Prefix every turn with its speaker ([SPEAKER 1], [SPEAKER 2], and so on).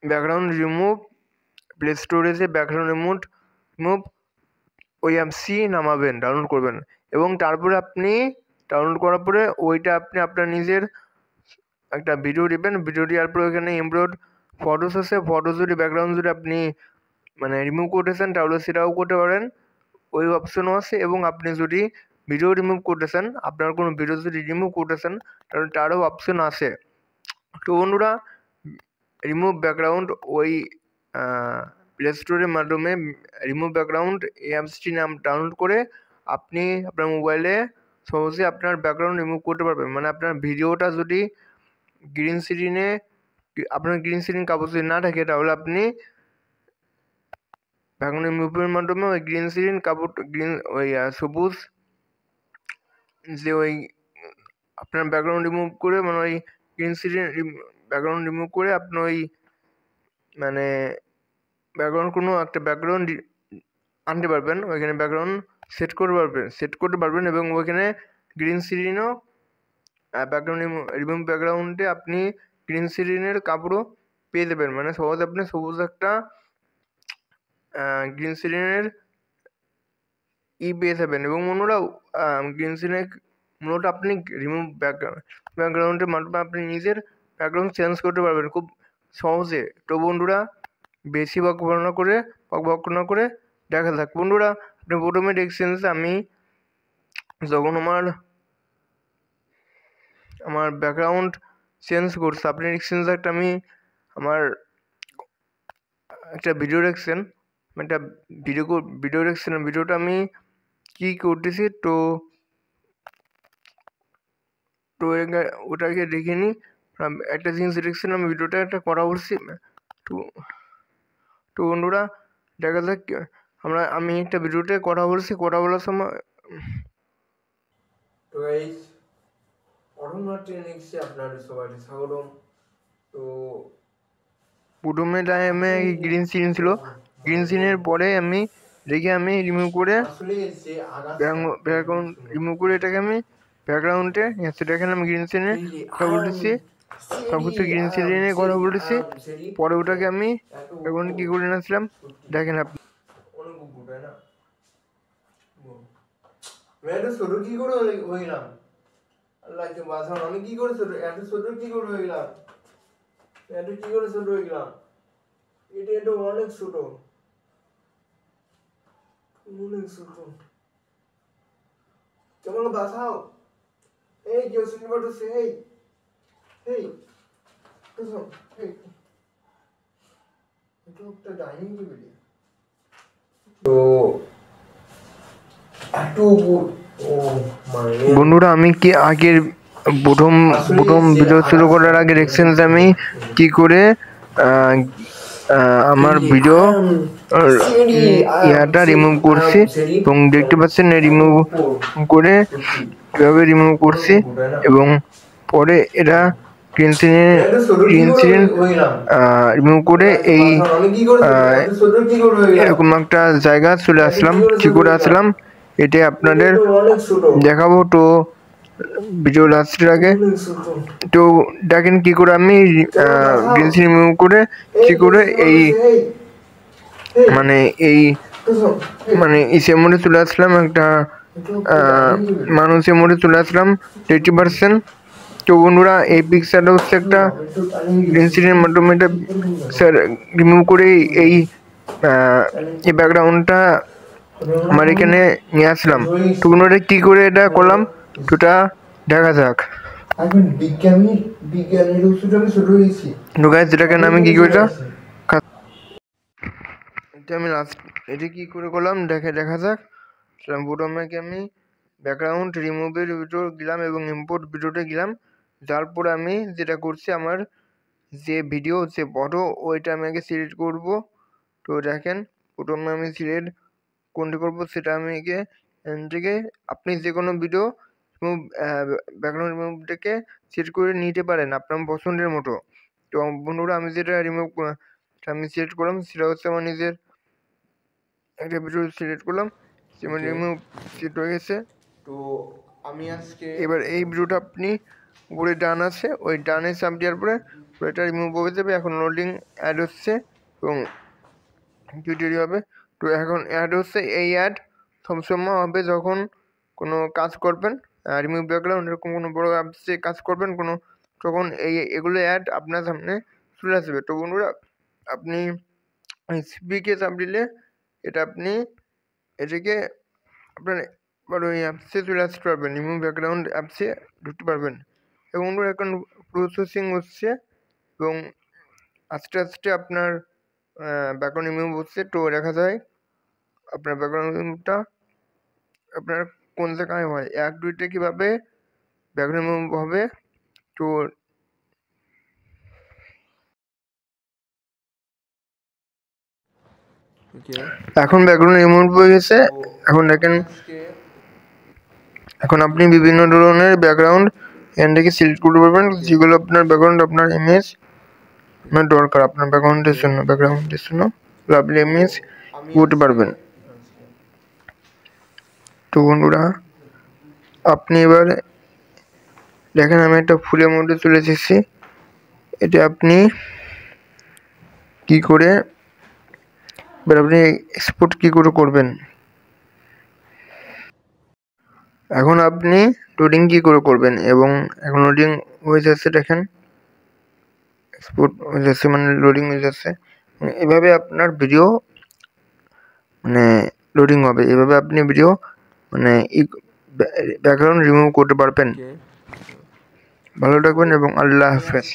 [SPEAKER 1] Background remove, play স্টোরে যে background remove ওই অ্যাপসি নামাবেন, ডাউনলোড করবেন এবং তারপরে আপনি ডাউনলোড করার পরে ওইটা আপনি আপনার নিজের একটা ভিডিও দিবেন, ভিডিও দেওয়ার পরে ওইখানে এমব্রয়েড ফটোস আছে, ফটো যদি ব্যাকগ্রাউন্ড যদি আপনি মানে রিমুভ করতেছেন তাহলে সেটাও করতে পারেন, ওই অপশনও আছে। এবং আপনি যদি ভিডিও রিমুভ করতেছেন, আপনার কোনো ভিডিও যদি রিমুভ করতেছেন তাহলে তারও অপশন আছে। তো বন্ধুরা, রিমুভ ব্যাকগ্রাউন্ড ওই প্লে স্টোরের মাধ্যমে রিমুভ ব্যাকগ্রাউন্ড এই অ্যাপসটি নাম ডাউনলোড করে আপনি আপনার মোবাইলে সহজে আপনার ব্যাকগ্রাউন্ড রিমুভ করতে পারবেন। মানে আপনার ভিডিওটা যদি গ্রিন স্ক্রিনে আপনার গ্রিন স্ক্রিন কাগজ যদি না থাকে তাহলে আপনি ব্যাকগ্রাউন্ড রিমুভের মাধ্যমে ওই গ্রিন স্ক্রিন কাপড় গ্রিন ওই সবুজ যে ওই আপনার ব্যাকগ্রাউন্ড রিমুভ করে মানে ওই গ্রিন স্ক্রিন ব্যাকগ্রাউন্ড রিমুভ করে আপনি ওই মানে ব্যাকগ্রাউন্ড কোনো একটা ব্যাকগ্রাউন্ড আনতে পারবেন, ওইখানে ব্যাকগ্রাউন্ড সেট করতে পারবেন এবং ওইখানে গ্রিন স্ক্রিনও ব্যাকগ্রাউন্ড রিমুভ ব্যাকগ্রাউন্ডে আপনি গ্রিন স্ক্রিনের কাপড়ও পেয়ে যাবেন। মানে সহজে আপনি সবুজ একটা গ্রিন স্ক্রিনের পেয়ে যাবেন। এবং বন্ধুরা, গ্রিন স্ক্রিনের মূলত আপনি রিমুভ ব্যাকগ্রাউন্ডের মাধ্যমে আপনি নিজের ব্যাকগ্রাউন্ড চেঞ্জ করতে পারবেন খুব সহজে। তো বন্ধুরা, বেশি বক না করে দেখা যাক। বন্ধুরা, আপনি প্রথমে দেখছেন যে আমি যখন আমার ব্যাকগ্রাউন্ড চেঞ্জ করছে, আপনি দেখছেন যে আমি আমার একটা ভিডিও দেখছেন, একটা ভিডিও দেখছেন, ভিডিওটা আমি কী করতেছি তো তো ওটাকে দেখে নিই। একটা জিনিস দেখছেন, আমি ভিডিওটা একটা করা বলছি। তো তো বন্ধুরা, দেখা যাক আমি একটা ভিডিওতে কথা বলছি, কথা বলার সময় তো গাইস প্রথম ট্রেনিংসে আপনাদের সবাইকে স্বাগতম। তো প্রথমে টাইমে গ্রিন স্ক্রিন ছিল, গ্রিন স্ক্রিনের পরে আমি রিমুভ করে ব্যাকগ্রাউন্ড রিমুভ করে এটাকে আমি ব্যাকগ্রাউন্ডে দেখেন আমি গ্রিন স্ক্রিনে কথা বলতেছি, সব কিছু গ্রিন স্ক্রিনে কথা বলতেছি। পরে ওটাকে আমি এখন কী করে নিয়েছিলাম দেখেন আপনি। এত ছোট কি করে হইলাম, আল্লাহকে বাঁচান, আমি কি করে ছোট, এত ছোট কি করে হইলাম, এত কি করে ছোট হয়ে গেলাম, এটা অনেক ছোট, অনেক ছোট, কেমন বাঁচাও, এই কেউ শুনতে পারতেছে, এই এই এই এটা একটা ডাইনিং টেবিল। তো বন্ধুরা, আমি কি আগের প্রথম ভিডিও শুরু করার আগে দেখছেন যে আমি কি করে আমার ভিডিও ইয়াটা রিমুভ করছি এবং দেখতে পাচ্ছেন রিমুভ করে কীভাবে রিমুভ করছি। এবং পরে এটা গ্রিন স্ক্রিন রিমুভ করে এই এরকম একটা জায়গা চলে আসলাম, কি করে আসলাম এটা আপনাদের দেখাবো। তো ভিডিও লাস্টের আগে তো দেখেন কি করে আমি গ্রিন স্ক্রিন রিমুভ করে কি করে এই মানে ইসের মধ্যে চলে আসলাম, একটা মানুষের মধ্যে চলে আসলাম 80%। তো বন্ধুরা, এই পিকচারটা হচ্ছে একটা গ্রিন স্ক্রিনের মাধ্যমে এটা রিমুভ করে এই ব্যাকগ্রাউন্ডটা আমার এখানে নিয়ে আসলাম। তো বন্ধুরা, কী করে এটা করলাম তোটা দেখা যাক। যেটাকে আমি কি করে আমি এটা কি করে করলাম দেখা যাক। প্রথমে আমি ব্যাকগ্রাউন্ড রিমুভের ভিডিও গেলাম এবং ইম্পোর্ট ভিডিওতে গেলাম, যার পরে আমি যেটা করছি আমার যে ভিডিও যে ফটো ওইটা আমি আগে সিলেক্ট করব। তো দেখেন প্রথমে আমি সিলেক্ট কোনটি করবো সেটা আমি থেকে আপনি যে কোনো ভিডিও ব্যাকগ্রাউন্ড রিমুভ থেকে সেট করে নিতে পারেন আপনার পছন্দের মতো। তো বন্ধুরা, আমি যেটা আমি সিলেক্ট করলাম সেটা হচ্ছে আমার নিজের একটা ভিডিও সিলেক্ট করলাম, রিমুভ সেট হয়ে গেছে। তো আমি আজকে এবার এই ভিডিওটা আপনি উপরে ডান আছে, ওই ডানে চাপ দেওয়ার পরে এটা রিমুভ হয়ে যাবে। এখন লোডিং অ্যাড হচ্ছে এবং টুইটারি হবে। তো এখন অ্যাড হচ্ছে, এই অ্যাড সবসময় হবে যখন কোনো কাজ করবেন, রিমুভ ব্যাকগ্রাউন্ড এরকম কোনো বড়ো অ্যাপসে কাজ করবেন কোনো, তখন এগুলো অ্যাড আপনার সামনে চলে আসবে। তো বন্ধুরা আপনি সিপিকে চাপ দিলে এটা আপনি এটাকে আপনার ওই অ্যাপসে চলে আসতে পারবেন, রিমুভ ব্যাকগ্রাউন্ড অ্যাপসে ঢুকতে পারবেন। এবং বন্ধুরা এখন প্রসেসিং হচ্ছে এবং আস্তে আস্তে আপনার ব্যাকগ্রাউন্ড রিমুভ হচ্ছে। তো দেখা যায় আপনার ব্যাকগ্রাউন্ড রিমুভটা আপনার কোন জায়গায় হয়, 1-2তে কীভাবে ব্যাকগ্রাউন্ড রিমুভ হবে। তো এখন ব্যাকগ্রাউন্ড রিমুভ হয়ে গেছে। এখন দেখেন, এখন আপনি বিভিন্ন ধরনের ব্যাকগ্রাউন্ড এখান থেকে সিলেক্ট করতে পারবেন, যেগুলো আপনার ব্যাকগ্রাউন্ড, আপনার ইমেজ আপনার দরকার, আপনার ব্যাকগ্রাউন্ডের জন্য লাভলি ইমেজ করতে পারবেন। তো বন্ধুরা আপনি এবার দেখেন আমি একটা ফুলের মধ্যে চলে এসেছি। এটা আপনি কি করে এবার আপনি এক্সপোর্ট কি করে করবেন, এখন আপনি লোডিং কি করে করবেন। এবং এখন লোডিং হয়ে যাচ্ছে, দেখেন এক্সপোর্ট হয়ে যাচ্ছে, মানে লোডিং হয়ে যাচ্ছে। এভাবে আপনার ভিডিও মানে লোডিং হবে, এভাবে আপনি ভিডিও মানে ব্যাকগ্রাউন্ড রিমুভ করতে পারবেন। ভালো থাকবেন এবং আল্লাহ হাফেজ।